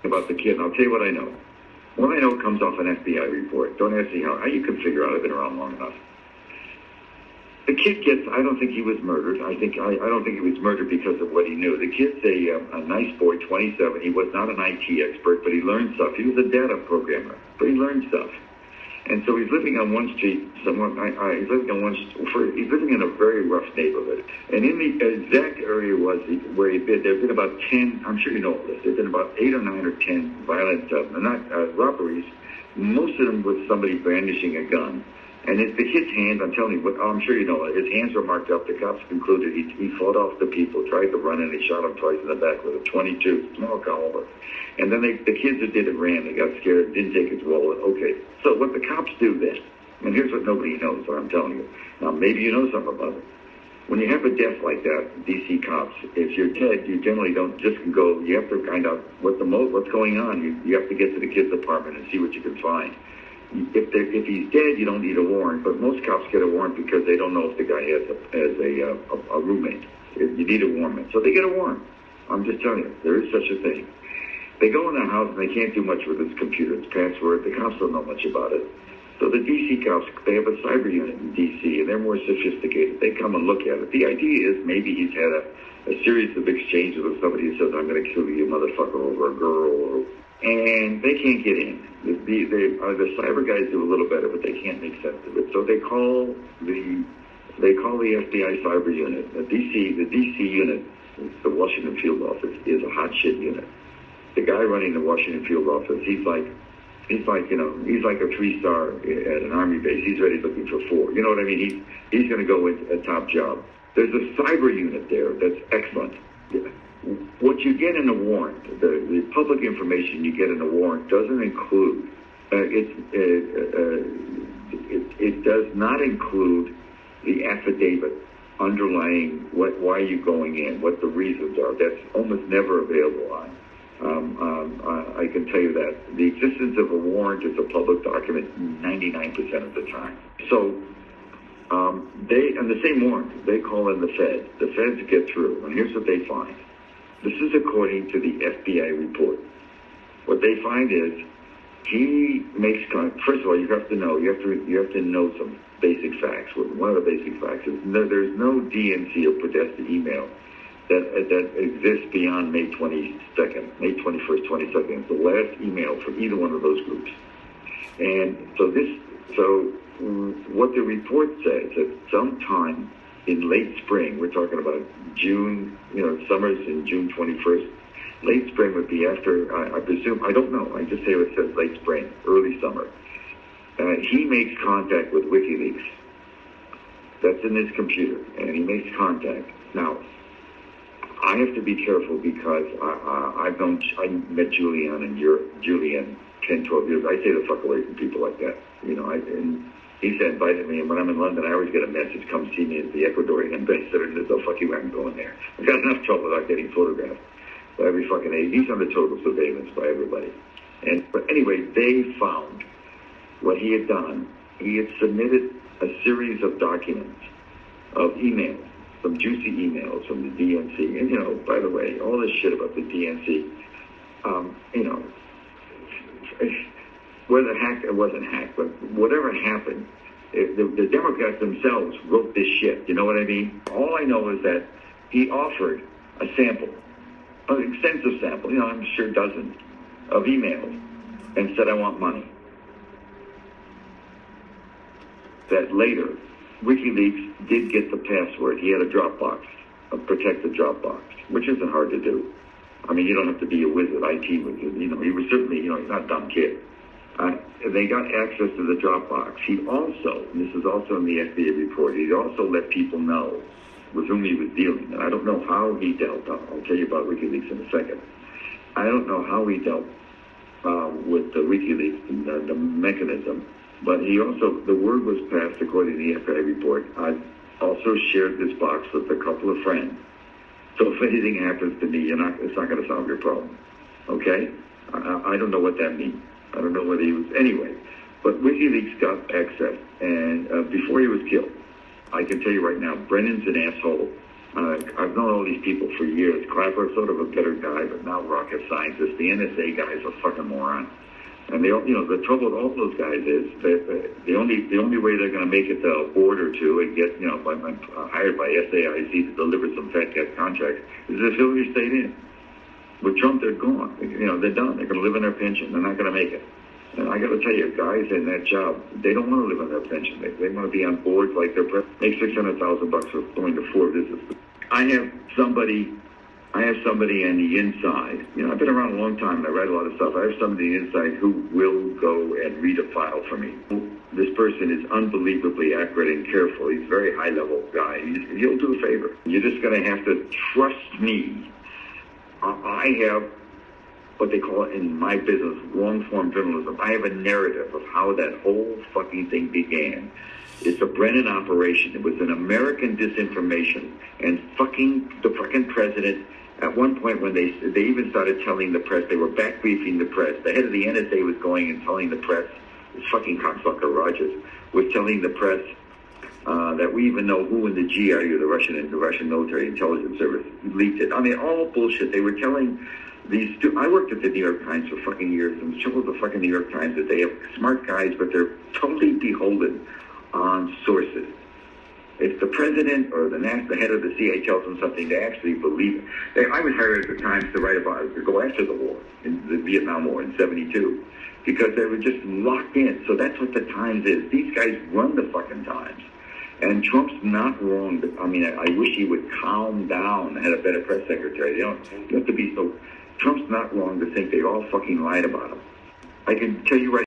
about the kid, and I'll tell you what I know. What I know comes off an FBI report. Don't ask me how you can figure out. I've been around long enough. The kid gets, I don't think he was murdered. I don't think he was murdered because of what he knew. The kid's a nice boy, 27. He was not an IT expert, but he learned stuff. He was a data programmer, but he learned stuff. And so he's living on one street, he's living in a very rough neighborhood. And in the exact area where he'd been, there have been about 10, I'm sure you know all this, there have been about 8 or 9 or 10 violent, robberies, most of them with somebody brandishing a gun. And the kid's hands, I'm telling you, I'm sure you know, his hands were marked up. The cops concluded he fought off the people, tried to run, and he shot him twice in the back with a .22, small caliber. And then the kids that did it ran. They got scared, didn't take his wallet. Okay, so what the cops do then, and here's what nobody knows, what I'm telling you. Now, maybe you know something about it. When you have a death like that, DC cops, if you're dead, you generally don't just go, you have to find out what's going on. You have to get to the kid's apartment and see what you can find. If he's dead, you don't need a warrant, but most cops get a warrant because they don't know if the guy has a roommate. You need a warrant. So they get a warrant. I'm just telling you, there is such a thing. They go in the house and they can't do much with his computer, its password. The cops don't know much about it. So the DC cops, they have a cyber unit in DC, and they're more sophisticated. They come and look at it. The idea is maybe he's had a series of exchanges with somebody who says, I'm going to kill you, motherfucker, over a girl, and they can't get in. The cyber guys do a little better, but they can't make sense of it. So they call the FBI cyber unit. The DC unit, the Washington field office, is a hot shit unit. The guy running the Washington field office, he's like a 3-star at an army base. He's already looking for 4. You know what I mean? He's going to go with a top job. There's a cyber unit there that's excellent. What you get in a warrant, the public information you get in a warrant doesn't include, it does not include the affidavit underlying why you're going in, what the reasons are. That's almost never available on. I can tell you that. The existence of a warrant is a public document 99% of the time. So on the same warrant, they call in the Fed. The Feds get through, and here's what they find. This is according to the FBI report. What they find is he makes first of all, you have to know some basic facts. One of the basic facts is there's no DNC or Podesta email that exists beyond May 21st, 22nd. It's the last email for either one of those groups. And so what the report says that sometime in late spring, we're talking about June, summer's in June 21st. Late spring would be after, I presume, I don't know. I just say it says late spring, early summer. He makes contact with Wikileaks. That's in his computer, and he makes contact. Now, I have to be careful because I met Julian in Europe, 10, 12 years. I stay the fuck away from people like that. And he's invited me, and when I'm in London, I always get a message, come see me as the Ecuadorian ambassador, and there's no fuck you, I'm going there. I've got enough trouble without getting photographed by every fucking age. He's under total surveillance by everybody. But anyway, they found what he had done. He had submitted a series of documents, of emails, some juicy emails from the DNC. And, by the way, all this shit about the DNC, whether hacked or wasn't hacked, but whatever happened, the Democrats themselves wrote this shit. You know what I mean? All I know is that he offered a sample, an extensive sample, I'm sure dozens of emails, and said, I want money. That later, WikiLeaks did get the password. He had a Dropbox, a protected Dropbox, which isn't hard to do. I mean, you don't have to be a wizard, IT wizard. He was certainly, he's not a dumb kid. They got access to the Dropbox. He also, and this is also in the FBI report, he also let people know with whom he was dealing. And I don't know how he dealt. I'll tell you about WikiLeaks in a second. I don't know how he dealt with the WikiLeaks and the mechanism. But he also, the word was passed according to the FBI report. I also shared this box with a couple of friends. So if anything happens to me, it's not going to solve your problem. Okay? I don't know what that means. I don't know whether he was, anyway. But WikiLeaks got access, and before he was killed, I can tell you right now, Brennan's an asshole. I've known all these people for years. Clapper's sort of a better guy, but not rocket scientist. The NSA guy's a fucking moron. And the trouble with all those guys is that the only way they're going to make it to a board or two and get, hired by SAIC to deliver some fat cat contracts is if Hillary stayed in. With Trump, they're gone. They're done. They're going to live on their pension. They're not going to make it. And I got to tell you, guys in that job, they don't want to live on their pension. They want to be on boards like they're make $600,000 for going to 4 visits. I have somebody on the inside. I've been around a long time and I write a lot of stuff. I have somebody on the inside who will go and read a file for me. This person is unbelievably accurate and careful. He's a very high-level guy. He'll do a favor. You're just going to have to trust me. I have what they call it in my business, long-form journalism. I have a narrative of how that whole fucking thing began. It's a Brennan operation. It was an American disinformation. And the fucking president, at one point when they even started telling the press, they were back briefing the press. The head of the NSA was going and telling the press, this fucking cocksucker Rogers, was telling the press that we even know who in the GRU, the Russian military intelligence service, leaked it. I mean, all bullshit. They were telling these two. I worked at the New York Times for fucking years, and the trouble with the fucking New York Times is they have smart guys, but they're totally beholden on sources. If the president or the head of the CIA tells them something, they actually believe it. I was hired at the Times to write about it, to go after the war, in the Vietnam War in '72, because they were just locked in. So that's what the Times is. These guys run the fucking Times. And Trump's not wrong. I mean, I wish he would calm down and had a better press secretary. You have to be so. Trump's not wrong to think they all fucking lied about him. I can tell you right